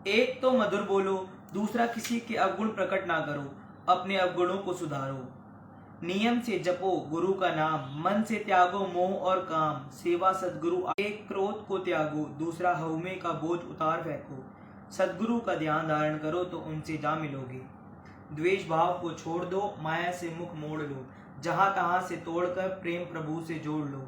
एक तो मधुर बोलो, दूसरा किसी के अवगुण प्रकट ना करो, अपने अवगुणों को सुधारो। नियम से जपो गुरु का नाम, मन से त्यागो मोह और काम। सेवा सद्गुरु एक क्रोध को त्यागो, दूसरा हउमे का बोझ उतार फेंको। सद्गुरु का ध्यान धारण करो तो उनसे जा मिलोगे। द्वेष भाव को छोड़ दो, माया से मुख मोड़ लो, जहां तहां से तोड़कर प्रेम प्रभु से जोड़ लो।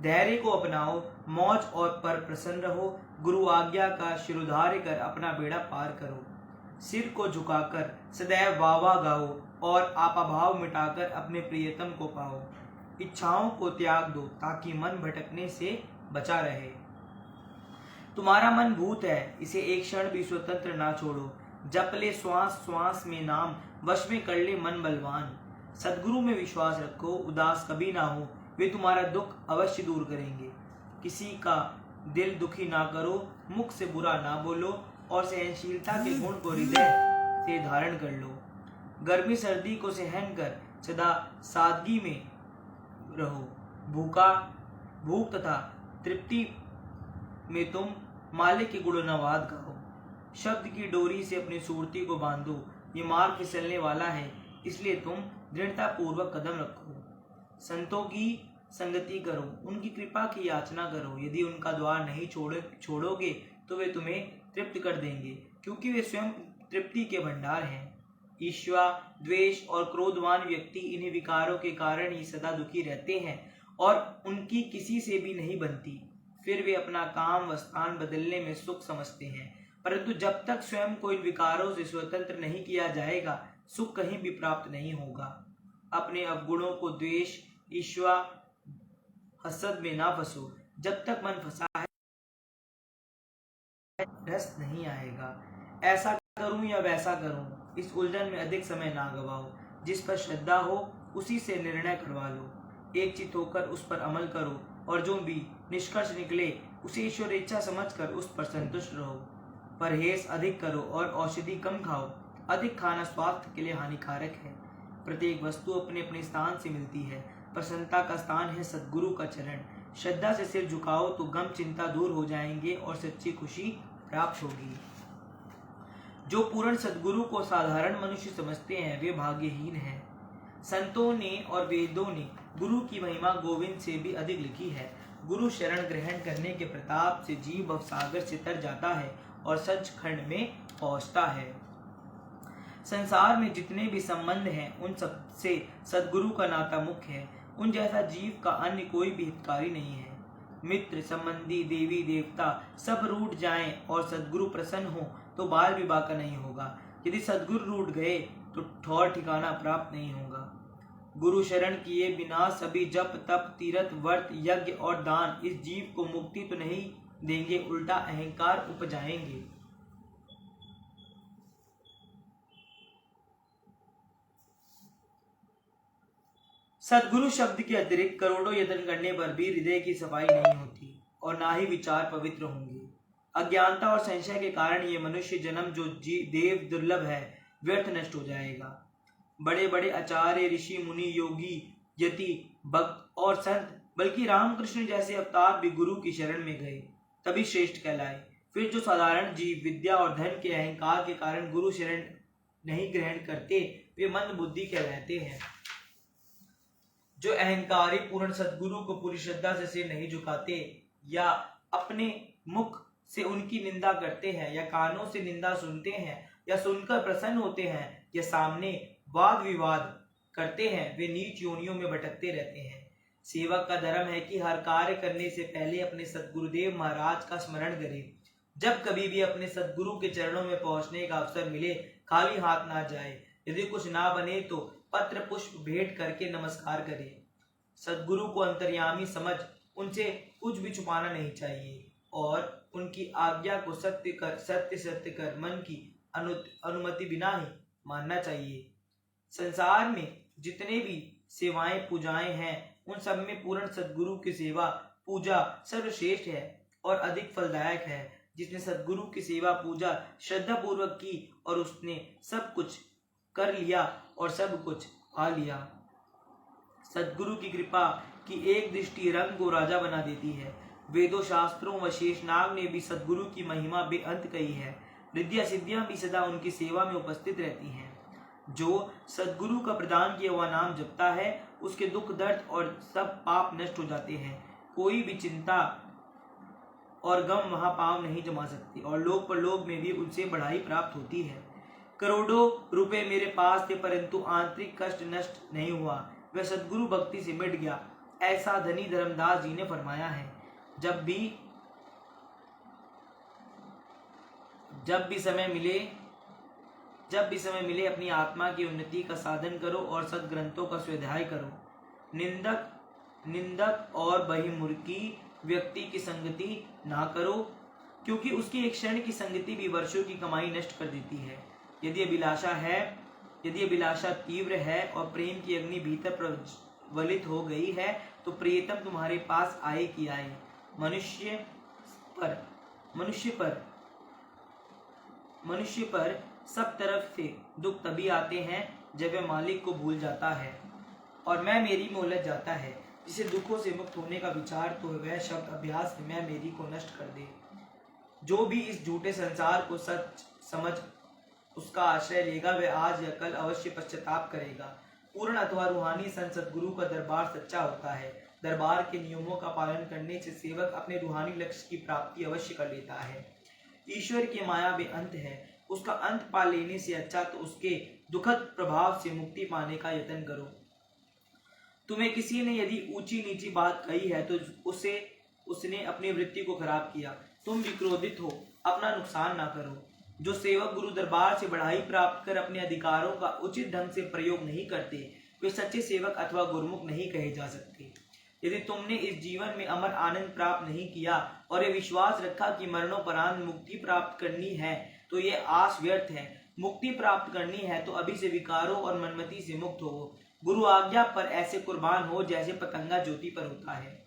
धैर्य को अपनाओ, मौज और पर प्रसन्न रहो, गुरु आज्ञा का शिरोधार्य कर अपना बेड़ा पार करो। सिर को झुकाकर सदैव वाह वाह गाओ और आपाभाव मिटाकर अपने प्रियतम को पाओ। इच्छाओं को त्याग दो ताकि मन भटकने से बचा रहे। तुम्हारा मन भूत है, इसे एक क्षण भी स्वतंत्र ना छोड़ो। जप ले श्वास श्वास में नाम, वश में कर ले मन बलवान। सद्गुरु में विश्वास रखो, उदास कभी ना हो, वे तुम्हारा दुख अवश्य दूर करेंगे। किसी का दिल दुखी ना करो, मुख से बुरा ना बोलो और सहनशीलता के गुण को हृदय से धारण कर लो। गर्मी सर्दी को सहन कर सदा सादगी में रहो। भूख तथा तृप्ति में तुम मालिक के गुणनवाद गाओ। शब्द की डोरी से अपनी सूरती को बांधो, ये मार्ग फिसलने वाला है, इसलिए तुम दृढ़ता पूर्वक कदम रखो। संतों की संगति करो, उनकी कृपा की याचना करो। यदि उनका द्वार नहीं छोड़ोगे तो वे तुम्हें तृप्त कर देंगे, क्योंकि वे स्वयं तृप्ति के भंडार हैं। ईर्ष्या, द्वेष और क्रोधवान व्यक्ति इन्हीं विकारों के कारण ही सदा दुखी रहते हैं और उनकी किसी से भी नहीं बनती। फिर वे अपना काम व स्थान बदलने में सुख समझते हैं, परंतु जब तक स्वयं को इन विकारों से स्वतंत्र नहीं किया जाएगा, सुख कहीं भी प्राप्त नहीं होगा। अपने अवगुणों को द्वेष, ईर्ष्या, हसद में ना फंसो। जब तक मन फंसा है रस नहीं आएगा। ऐसा करूं या वैसा करूं, इस उलझन में अधिक समय ना गवाओ। जिस पर श्रद्धा हो उसी से निर्णय करवा लो। एक चित होकर उस पर अमल करो और जो भी निष्कर्ष निकले उसे ईश्वर इच्छा समझकर उस पर संतुष्ट रहो। परहेज अधिक करो और औषधि कम खाओ। अधिक खाना स्वास्थ्य के लिए हानिकारक है। प्रत्येक वस्तु अपने अपने स्थान से मिलती है। प्रसन्नता का स्थान है सद्गुरु का चरण। श्रद्धा से सिर झुकाओ तो गम चिंता दूर हो जाएंगे और सच्ची खुशी प्राप्त होगी। जो पूर्ण सद्गुरु को साधारण मनुष्य समझते हैं वे भाग्यहीन हैं। संतों ने और वेदों ने गुरु की महिमा गोविंद से भी अधिक लिखी है। गुरु शरण ग्रहण करने के प्रताप से जीव भवसागर से तर जाता है और सचखंड में पहुंचता है। संसार में जितने भी संबंध हैं उन सब से सद्गुरु का नाता मुख्य है। उन जैसा जीव का अन्य कोई भी हितकारी नहीं है। मित्र, संबंधी, देवी देवता सब रूठ जाएं और सद्गुरु प्रसन्न हो तो बाल विवाह का नहीं होगा। यदि सद्गुरु रूठ गए तो ठौर ठिकाना प्राप्त नहीं होगा। गुरु शरण किए बिना सभी जप तप तीर्थ व्रत यज्ञ और दान इस जीव को मुक्ति तो नहीं देंगे, उल्टा अहंकार उपजाएंगे। सद्गुरु शब्द के अतिरिक्त करोड़ों यत्न करने पर भी हृदय की सफाई नहीं होती और ना ही विचार पवित्र होंगे। अज्ञानता और संशय के कारण ये मनुष्य जन्म जो देव दुर्लभ है व्यर्थ नष्ट हो जाएगा। बड़े बड़े आचार्य, ऋषि, मुनि, योगी, यति, भक्त और संत, बल्कि रामकृष्ण जैसे अवतार भी गुरु की शरण में गए तभी श्रेष्ठ कहलाए। फिर जो साधारण जीव विद्या और धन के अहंकार के कारण गुरु शरण नहीं ग्रहण करते वे मंद बुद्धि कहलाते हैं। जो अहंकारी पूर्ण सद्गुरु को पूरी श्रद्धा से सिर नहीं झुकाते या अपने मुख से उनकी निंदा करते हैं या कानों से निंदा सुनते हैं या सुनकर प्रसन्न होते हैं या सामने वाद विवाद करते हैं, वे नीच योनियों में भटकते रहते हैं। सेवक का धर्म है कि हर कार्य करने से पहले अपने सद्गुरुदेव महाराज का स्मरण करे। जब कभी भी अपने सद्गुरु के चरणों में पहुंचने का अवसर मिले खाली हाथ ना जाए। यदि कुछ ना बने तो पत्र पुष्प भेंट करके नमस्कार करे। सद्गुरु को अंतर्यामी समझ उनसे कुछ भी छुपाना नहीं चाहिए और उनकी आज्ञा को सत्य कर मन की अनुमति बिना ही मानना चाहिए। संसार में जितने भी सेवाएं पूजाएं हैं उन सब में पूर्ण सद्गुरु की सेवा पूजा सर्वश्रेष्ठ है और अधिक फलदायक है। जिसने सद्गुरु की सेवा पूजा श्रद्धा पूर्वक की और उसने सब कुछ कर लिया और सब कुछ पा लिया। सद्गुरु की कृपा की एक दृष्टि रंग को राजा बना देती है। वेदों, शास्त्रों व शेषनाग ने भी सद्गुरु की महिमा बेअंत कही है। रिद्धियां सिद्धियां भी सदा उनकी सेवा में उपस्थित रहती हैं। जो सद्गुरु का प्रदान किया हुआ नाम जपता है उसके दुख दर्द और सब पाप नष्ट हो जाते हैं। कोई भी चिंता और गम वहां पांव नहीं जमा सकती और लोक परलोक में भी उनसे बढ़ाई प्राप्त होती है। करोड़ों रुपए मेरे पास थे परंतु आंतरिक कष्ट नष्ट नहीं हुआ, वह सद्गुरु भक्ति से मिट गया, ऐसा धनी धर्मदास जी ने फरमाया है। जब भी समय मिले अपनी आत्मा की उन्नति का साधन करो और सद्ग्रंथों का स्वाध्याय करो। निंदक और बहिर्मुखी व्यक्ति की संगति ना करो, क्योंकि उसकी एक क्षण की संगति भी वर्षों की कमाई नष्ट कर देती है। यदि अभिलाषा तीव्र है और प्रेम की अग्नि भीतर प्रज्वलित हो गई है तो प्रियतम तुम्हारे पास आए कि आए। मनुष्य पर सब तरफ से दुख तभी आते हैं जब वह मालिक को भूल जाता है और मैं मेरी में उलझ जाता है। जिसे दुखों से मुक्त होने का विचार तो वह शब्द अभ्यास में मैं मेरी को नष्ट कर दे। जो भी इस झूठे संसार को सच समझ उसका आश्रय लेगा वह आज या कल अवश्य पश्चाताप करेगा। पूर्ण अथवा रूहानी संत सद्गुरु का दरबार सच्चा होता है। दरबार के नियमों का पालन करने से सेवक अपने रूहानी लक्ष्य की प्राप्ति अवश्य कर लेता है। ईश्वर की माया में अंत है, उसका अंत पा लेने से अच्छा तो उसके दुखद प्रभाव से मुक्ति पाने का यत्न करो। तुम्हें किसी ने यदि ऊंची नीची बात कही है तो उसने अपनी वृत्ति को खराब किया। तुम भी क्रोधित हो, अपना नुकसान ना करो। जो सेवक गुरु दरबार से बढ़ाई प्राप्त कर अपने अधिकारों का उचित ढंग से प्रयोग नहीं करते वे सच्चे सेवक अथवा गुरुमुख नहीं कहे जा सकते। यदि तुमने इस जीवन में अमर आनंद प्राप्त नहीं किया और ये विश्वास रखा कि मरणोपरांत मुक्ति प्राप्त करनी है तो ये आस व्यर्थ है। मुक्ति प्राप्त करनी है तो अभी से विकारों और मनमति से मुक्त हो। गुरु आज्ञा पर ऐसे कुर्बान हो जैसे पतंगा ज्योति पर होता है।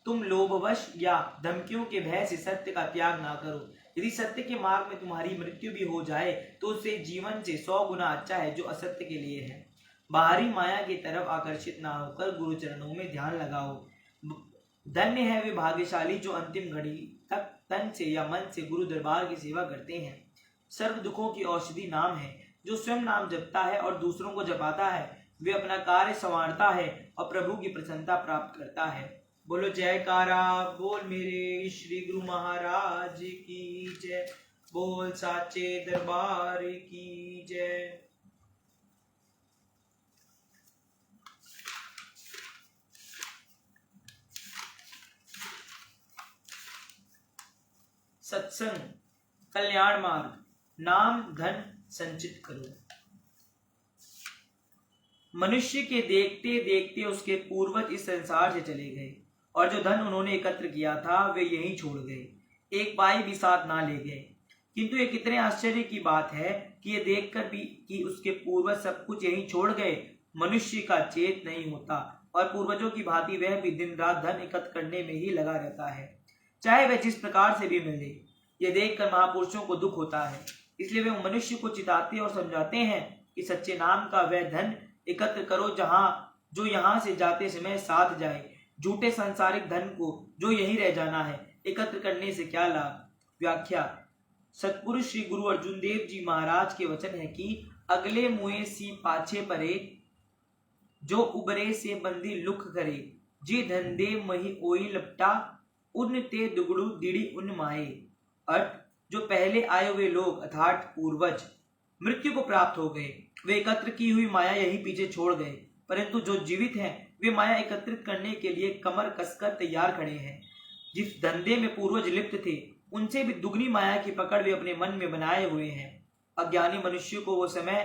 तुम लोभवश या धमकियों के भय से सत्य का त्याग ना करो। यदि सत्य के मार्ग में तुम्हारी मृत्यु भी हो जाए तो उससे जीवन से 100 गुना अच्छा है जो असत्य के लिए है। बाहरी माया की तरफ आकर्षित ना होकर गुरु चरणों में ध्यान लगाओ। धन्य है वे भाग्यशाली जो अंतिम घड़ी तक तन से या मन से गुरु दरबार की सेवा करते हैं। सर्व दुखों की औषधि नाम है। जो स्वयं नाम जपता है और दूसरों को जपाता है वे अपना कार्य संवारता है और प्रभु की प्रसन्नता प्राप्त करता है। बोलो जयकारा बोल मेरे श्री गुरु महाराज की जय। बोल साचे दरबार की जय। सत्संग कल्याण मार्ग। नाम धन संचित करो। मनुष्य के देखते देखते उसके पूर्वज इस संसार से चले गए और जो धन उन्होंने एकत्र किया था वे यहीं छोड़ गए। एक पाई भी साथ ना ले गए। किंतु ये कितने आश्चर्य की बात है कि ये देखकर भी कि उसके पूर्वज सब कुछ यहीं छोड़ गए मनुष्य का चेत नहीं होता और पूर्वजों की भांति वह भी दिन रात धन एकत्र करने में ही लगा रहता है, चाहे वह जिस प्रकार से भी मिले। यह देखकर महापुरुषों को दुख होता है, इसलिए वे मनुष्य को चिताते और समझाते हैं कि सच्चे नाम का वह धन एकत्र करो जो यहाँ से जाते समय साथ जाए। झूठे सांसारिक धन को जो यहीं रह जाना है एकत्र करने से क्या लाभ। व्याख्या। सतपुरुष श्री गुरु अर्जुन देव जी महाराज के वचन है कि अगले मुए सी पाछे परे जो उबरे से बंदी लुक करे जे धंधे मही ओई लपटा उन ते दुगड़ू दिड़ी उन माए। अर्थ, जो पहले आए हुए लोग अर्थात पूर्वज मृत्यु को प्राप्त हो गए वे एकत्र की हुई माया यही पीछे छोड़ गए, परंतु जो जीवित हैं वे माया एकत्रित करने के लिए कमर कसकर तैयार खड़े हैं। जिस धंधे में पूर्वज लिप्त थे उनसे भी दुगनी माया की पकड़ वे अपने मन में बनाए हुए हैं। अज्ञानी मनुष्य को वो समय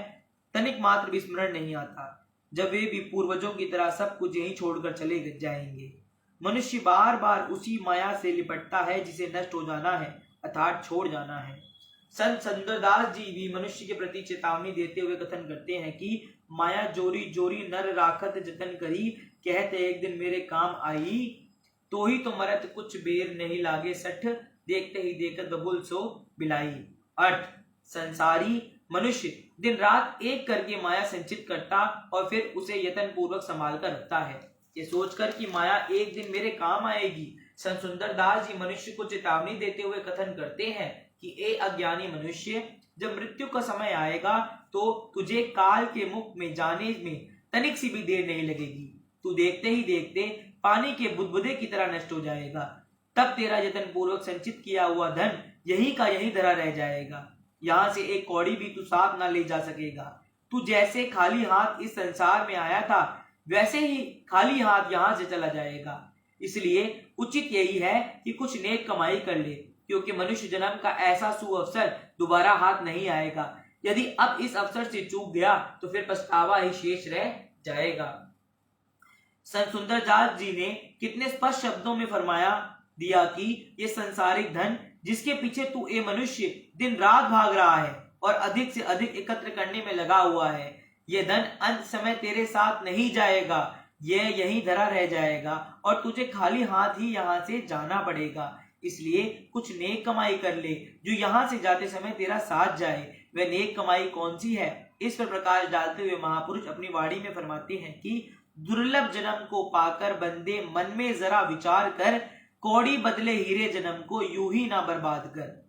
तनिक मात्र भी स्मरण नहीं आता जब वे भी पूर्वजों की तरह सब कुछ यहीं छोड़कर चले जाएंगे। मनुष्य बार बार उसी माया से लिपटता है जिसे नष्ट हो जाना है अर्थात छोड़ जाना है। संत सुंदरदास जी भी मनुष्य के प्रति चेतावनी देते हुए कथन करते हैं कि माया जोरी जोरी नर राखत जतन करी कहते एक दिन मेरे काम आई तो ही तो मरत कुछ बेर नहीं लागे सठ देखते ही देखत बबुल सो बिलाई। अर्थ, संसारी मनुष्य दिन रात एक करके माया संचित करता और फिर उसे यत्न पूर्वक संभाल कर रखता है ये सोचकर कि माया एक दिन मेरे काम आएगी। संत सुंदरदास जी मनुष्य को चेतावनी देते हुए कथन करते हैं कि ए अज्ञानी मनुष्य, जब मृत्यु का समय आएगा तो तुझे काल के मुख में जाने में तनिक सी भी देर नहीं लगेगी। तू देखते ही देखते पानी के बुदबुदे की तरह नष्ट हो जाएगा। तब तेरा यत्न पूर्वक संचित किया हुआ धन यही का यही धरा रह जाएगा। यहाँ से एक कौड़ी भी तू साथ ना ले जा सकेगा। तू जैसे खाली हाथ इस संसार में आया था वैसे ही खाली हाथ यहाँ से चला जाएगा। इसलिए उचित यही है कि कुछ नेक कमाई कर ले, क्योंकि मनुष्य जन्म का ऐसा सुअवसर दोबारा हाथ नहीं आएगा। यदि अब इस अवसर से चूक गया तो फिर पछतावा ही शेष रह जाएगा। संत सुंदरदास जी ने कितने स्पष्ट शब्दों में फरमाया दिया कि ये संसारिक धन जिसके पीछे तू ए मनुष्य दिन रात भाग रहा है और अधिक से अधिक एकत्र करने में लगा हुआ है, ये धन अंत समय तेरे साथ नहीं जाएगा, ये यहीं धरा रह जाएगा और तुझे खाली हाथ ही यहाँ से जाना पड़ेगा। इसलिए कुछ नेक कमाई कर ले जो यहाँ से जाते समय तेरा साथ जाए। वह नेक कमाई कौन सी है, इस पर प्रकाश डालते हुए महापुरुष अपनी वाणी में फरमाते हैं कि दुर्लभ जन्म को पाकर बंदे मन में जरा विचार कर, कौड़ी बदले हीरे जन्म को यूं ही ना बर्बाद कर।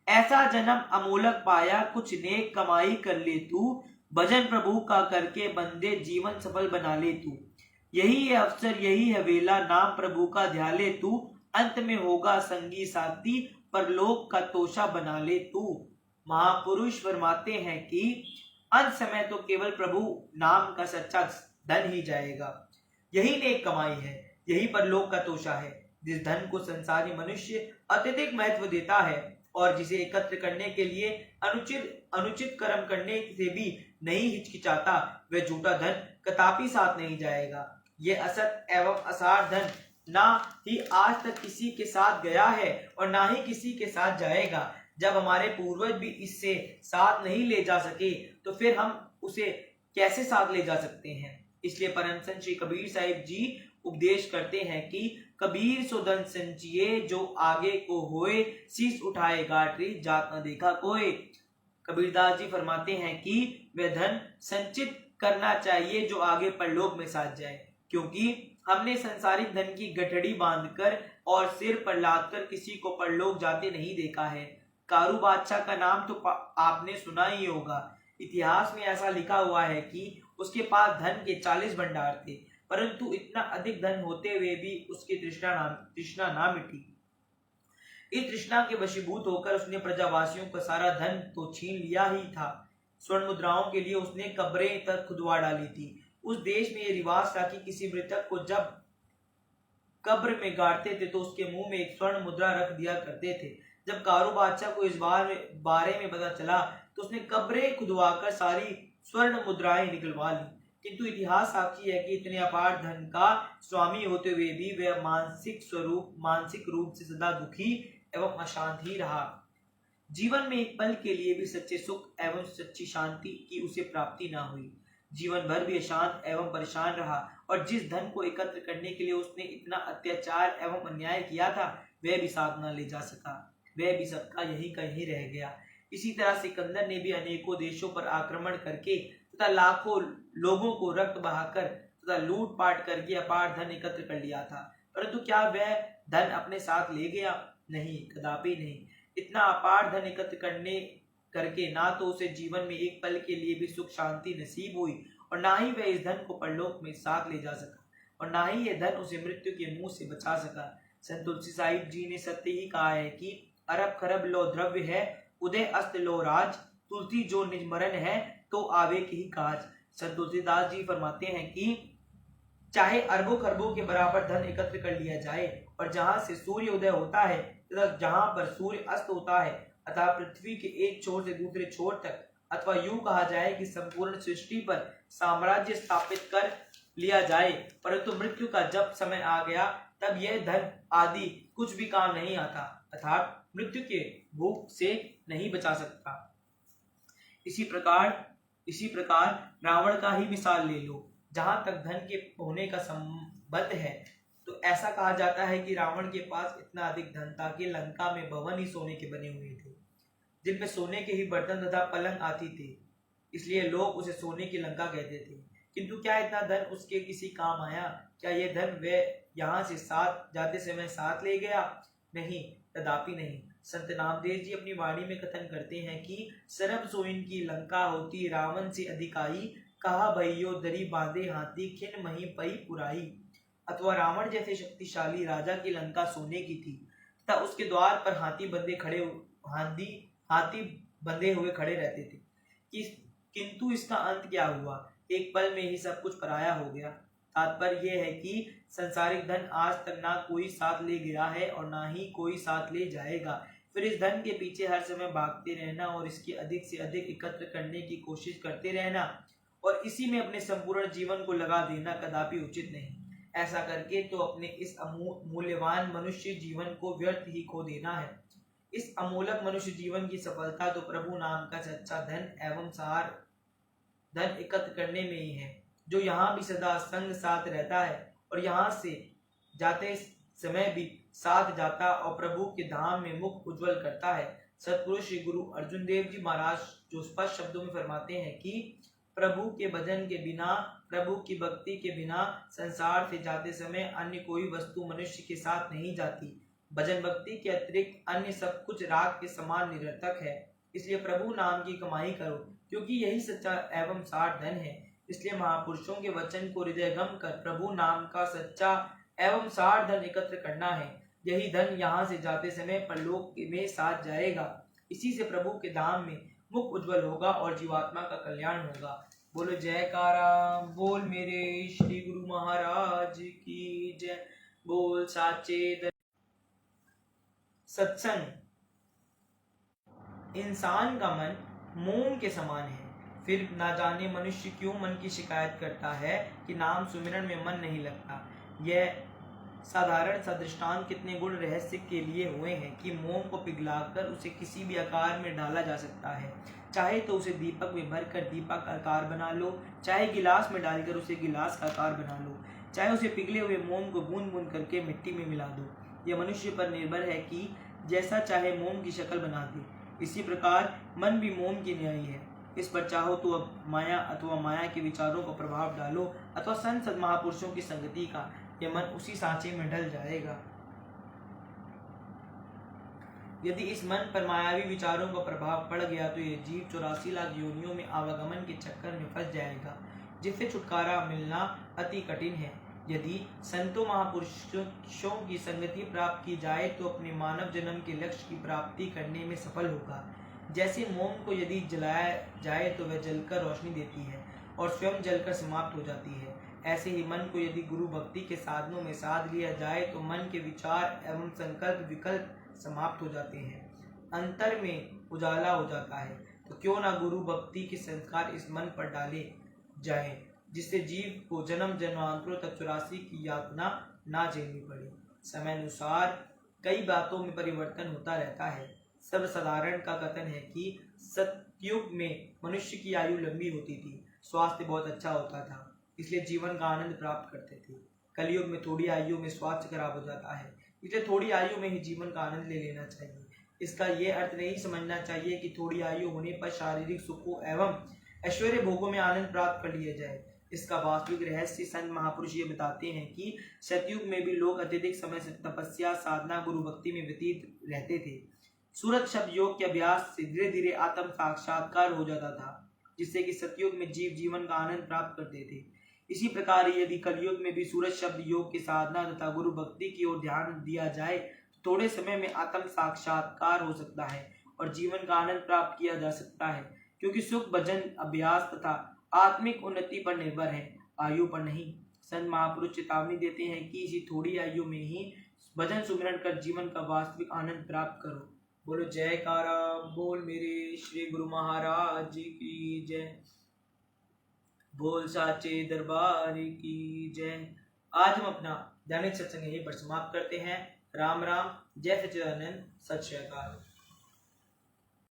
ऐसा जन्म अमूलक पाया, कुछ नेक कमाई कर ले तू, भजन प्रभु का करके बंदे जीवन सफल बना ले तू। यही है अवसर, यही है वेला, नाम प्रभु का ध्यान ले तू, अंत में होगा संगी साथी, परलोक का तोशा बना ले तू। महापुरुष फरमाते हैं कि अंत समय तो केवल प्रभु नाम का सच्चा धन ही जाएगा। यही नेक कमाई है, यही परलोक का तोशा है। जिस धन को संसारी मनुष्य अत्यधिक महत्व देता है और जिसे एकत्र करने के लिए अनुचित कर्म करने से भी नहीं हिचकिचाता, वह झूठा धन कदापि साथ नहीं जाएगा। ये असत एवं असार धन ना ही आज तक किसी के साथ गया है और ना ही किसी के साथ जाएगा। जब हमारे पूर्वज भी इससे साथ नहीं ले जा सके तो फिर हम उसे कैसे साथ ले जा सकते हैं। इसलिए परम संत श्री कबीर साहिब जी उपदेश करते हैं कि कबीर सो धन संचिए, जो आगे को होए, शीश उठाए गाटरी, जात न देखा कोई। कबीरदास जी फरमाते हैं कि वह धन संचित करना चाहिए जो आगे परलोक में साथ जाए, क्योंकि हमने संसारिक धन की गठड़ी बांधकर और सिर पर लादकर किसी को परलोक जाते नहीं देखा है। कारू बादशाह का नाम तो आपने सुना ही होगा। इतिहास में ऐसा लिखा हुआ है कि उसके पास धन के 40 भंडार थे, परंतु इतना अधिक धन होते हुए भी उसकी तृष्णा ना मिटी। इस तृष्णा के वशीभूत होकर उसने प्रजावासियों का सारा धन तो छीन लिया ही था, स्वर्ण मुद्राओं के लिए उसने कब्रें तक खुदवा डाली थी। उस देश में ये रिवाज था कि किसी मृतक को जब कब्र में गाड़ते थे तो उसके मुंह में एक स्वर्ण मुद्रा रख दिया करते थे। जब कारू बादशाह को इस बारे में पता चला तो उसने कब्रें खुदवाकर सारी स्वर्ण मुद्राएं निकलवा ली, किंतु इतिहास साक्षी है कि इतने अपार धन का स्वामी होते हुए भी वह मानसिक रूप से सदा दुखी एवं अशांत ही रहा। जीवन में एक पल के लिए भी सच्चे सुख एवं सच्ची शांति की उसे प्राप्ति न हुई। जीवन भर भी अशांत एवं परेशान रहा और जिस धन को एकत्र करने के लिए उसने इतना अत्याचार एवं अन्याय किया था वह भी साथ न ले जा सका, वह भी सबका यही का यही रह गया। इसी तरह सिकंदर ने भी अनेकों देशों पर आक्रमण करके तथा लाखों लोगों को रक्त बहाकर तथा लूटपाट करके अपार धन एकत्र कर लिया था, परंतु क्या वह धन अपने साथ ले गया? नहीं, कदापि नहीं। इतना अपार धन एकत्र करके ना तो उसे जीवन में एक पल के लिए भी सुख शांति नसीब हुई और ना ही वह इस धन को परलोक में साथ ले जा सका और ना ही यह धन उसे मृत्यु के मुंह से बचा सका। संत तुलसी साहिब जी ने सत्य ही कहा है कि अरब खरब लो द्रव्य है, उदय अस्त लो राज, तुलसी जो निज मरण है तो आवे की ही काज। संत तुलसीदास जी फरमाते हैं कि चाहे अरबों खरबों के बराबर धन एकत्र कर लिया जाए और जहां से सूर्य उदय होता है तथा जहां पर सूर्य अस्त होता है, अतः पृथ्वी के एक छोर से दूसरे छोर तक, अथवा यूं कहा जाए कि संपूर्ण सृष्टि पर साम्राज्य स्थापित कर लिया जाए, परंतु मृत्यु का जब समय आ गया तब यह धन आदि कुछ भी काम नहीं आता, अर्थात मृत्यु के भूख से नहीं बचा सकता। इसी प्रकार रावण का ही मिसाल ले लो। जहां तक धन के होने का संबंध है तो ऐसा कहा जाता है कि रावण के पास इतना अधिक धन था कि लंका में भवन ही सोने के बने हुए थे, जिनमें सोने के ही बर्तन तथा पलंग आती थे, इसलिए लोग उसे सोने की लंका कहते थे। किंतु क्या इतना धन उसके किसी काम आया? क्या यह धन वह यहाँ से साथ जाते समय साथ ले गया? नहीं, कदापि नहीं। संत नामदेव जी अपनी वाणी में कथन करते हैं कि सरब सोइन की लंका होती रावण से अधिकाई, कहा भइयो दरी बांधे हाथी खिन मही पई पुराई। अथवा रावण जैसे शक्तिशाली राजा की लंका सोने की थी तथा उसके द्वार पर हाथी बंधे हुए खड़े रहते थे। किंतु इसका अंत क्या हुआ? एक पल में ही सब कुछ पराया हो गया। तात्पर्य यह है कि सांसारिक धन आज तक ना कोई साथ ले गया है और ना ही कोई साथ ले जाएगा। फिर इस धन के पीछे हर समय भागते रहना और इसकी अधिक से अधिक एकत्र करने की कोशिश करते रहना और इसी में अपने संपूर्ण जीवन को लगा देना कदापि उचित नहीं। ऐसा करके तो अपने इस मूल्यवान मनुष्य जीवन को व्यर्थ ही खो देना है। इस अमूलक मनुष्य जीवन की सफलता तो प्रभु नाम का सच्चा धन एवं सार धन एकत्र करने में ही है, जो यहाँ भी सदा संग साथ रहता है और यहाँ से जाते समय भी साथ जाता और प्रभु के धाम में मुख उज्जवल करता है। सतपुरुष श्री गुरु अर्जुन देव जी महाराज जो स्पष्ट शब्दों में फरमाते हैं कि प्रभु के भजन के बिना, प्रभु की भक्ति के बिना संसार से जाते समय अन्य कोई वस्तु मनुष्य के साथ नहीं जाती। भजन भक्ति के अतिरिक्त अन्य सब कुछ राख के समान निरर्थक है। इसलिए प्रभु नाम की कमाई करो, क्योंकि यही सच्चा एवं सार धन है। इसलिए महापुरुषों के वचन को हृदयंगम कर प्रभु नाम का सच्चा एवं सार धन एकत्र करना है। यही धन यहाँ से जाते समय परलोक में साथ जाएगा। इसी से प्रभु के धाम में मुख उज्जवल होगा और जीवात्मा का कल्याण होगा। बोलो जयकारा बोल मेरे श्री गुरु महाराज की जय। बोल साचे सत्संग। इंसान का मन मोम के समान है, फिर ना जाने मनुष्य क्यों मन की शिकायत करता है कि नाम सुमिरन में मन नहीं लगता। यह साधारण सा दृष्टांत कितने गुण रहस्य के लिए हुए हैं कि मोम को पिघलाकर उसे किसी भी आकार में डाला जा सकता है। चाहे तो उसे दीपक में भरकर दीपक का आकार बना लो, चाहे गिलास में डालकर उसे गिलास का आकार बना लो, चाहे उसे पिघले हुए मोम को बूंद बूंद करके मिट्टी में मिला दो। यह मनुष्य पर निर्भर है कि जैसा चाहे मोम की शक्ल बना दे। इसी प्रकार मन भी मोम की न्यायी है। इस पर चाहो तो अब माया अथवा माया के विचारों का प्रभाव डालो अथवा संत महापुरुषों की संगति का, यह मन उसी सांचे में ढल जाएगा। यदि इस मन पर मायावी विचारों का प्रभाव पड़ गया तो यह जीव 84 लाख योनियों में आवागमन के चक्कर में फंस जाएगा, जिससे छुटकारा मिलना अति कठिन है। यदि संतों महापुरुषों की संगति प्राप्त की जाए तो अपने मानव जन्म के लक्ष्य की प्राप्ति करने में सफल होगा। जैसे मोम को यदि जलाया जाए तो वह जलकर रोशनी देती है और स्वयं जलकर समाप्त हो जाती है, ऐसे ही मन को यदि गुरु भक्ति के साधनों में साध लिया जाए तो मन के विचार एवं संकल्प विकल्प समाप्त हो जाते हैं, अंतर में उजाला हो जाता है। तो क्यों ना गुरु भक्ति के संस्कार इस मन पर डाले जाए, जिससे जीव को जन्म जन्मांतरों तक 84 की यातना ना झेलनी पड़े। समय अनुसार कई बातों में परिवर्तन होता रहता है। सर्वसाधारण का कथन है कि सतयुग में मनुष्य की आयु लंबी होती थी, स्वास्थ्य बहुत अच्छा होता था, इसलिए जीवन का आनंद प्राप्त करते थे। कलयुग में थोड़ी आयु में स्वास्थ्य खराब हो जाता है, इसलिए थोड़ी आयु में ही जीवन का आनंद ले लेना चाहिए। इसका यह अर्थ नहीं समझना चाहिए कि थोड़ी आयु होने पर शारीरिक सुखों एवं ऐश्वर्य भोगों में आनंद प्राप्त कर लिया जाए। इसका वास्तविक रहस्य संत महापुरुष ये बताते हैं कि सतयुग में भी लोग अत्यधिक समय से तपस्या साधना गुरु भक्ति में व्यतीत रहते थे। सूरत शब्द योग के अभ्यास से धीरे धीरे आत्म साक्षात्कार हो जाता था, जिससे कि सतयुग में जीव जीवन का आनंद प्राप्त करते थे। इसी प्रकार यदि कलयुग में भी सूरत शब्द योग की साधना तथा गुरु भक्ति की ओर ध्यान दिया जाए तो थोड़े समय में आत्म साक्षात्कार हो सकता है और जीवन का आनंद प्राप्त किया जा सकता है, क्योंकि सुख भजन अभ्यास तथा आत्मिक उन्नति पर निर्भर है, आयु पर नहीं। संत महापुरुष चेतावनी देते हैं कि इसी थोड़ी आयु में ही भजन सुमिरन कर जीवन का वास्तविक आनंद प्राप्त करो। बोलो जयकारा बोल मेरे श्री गुरु महाराज की जय। बोल साचे दरबार की जय। आज हम अपना दैनिक सत्संग यहीं पर समाप्त करते हैं। राम राम, जय सच्चिदानंद, सत श्री अकाल।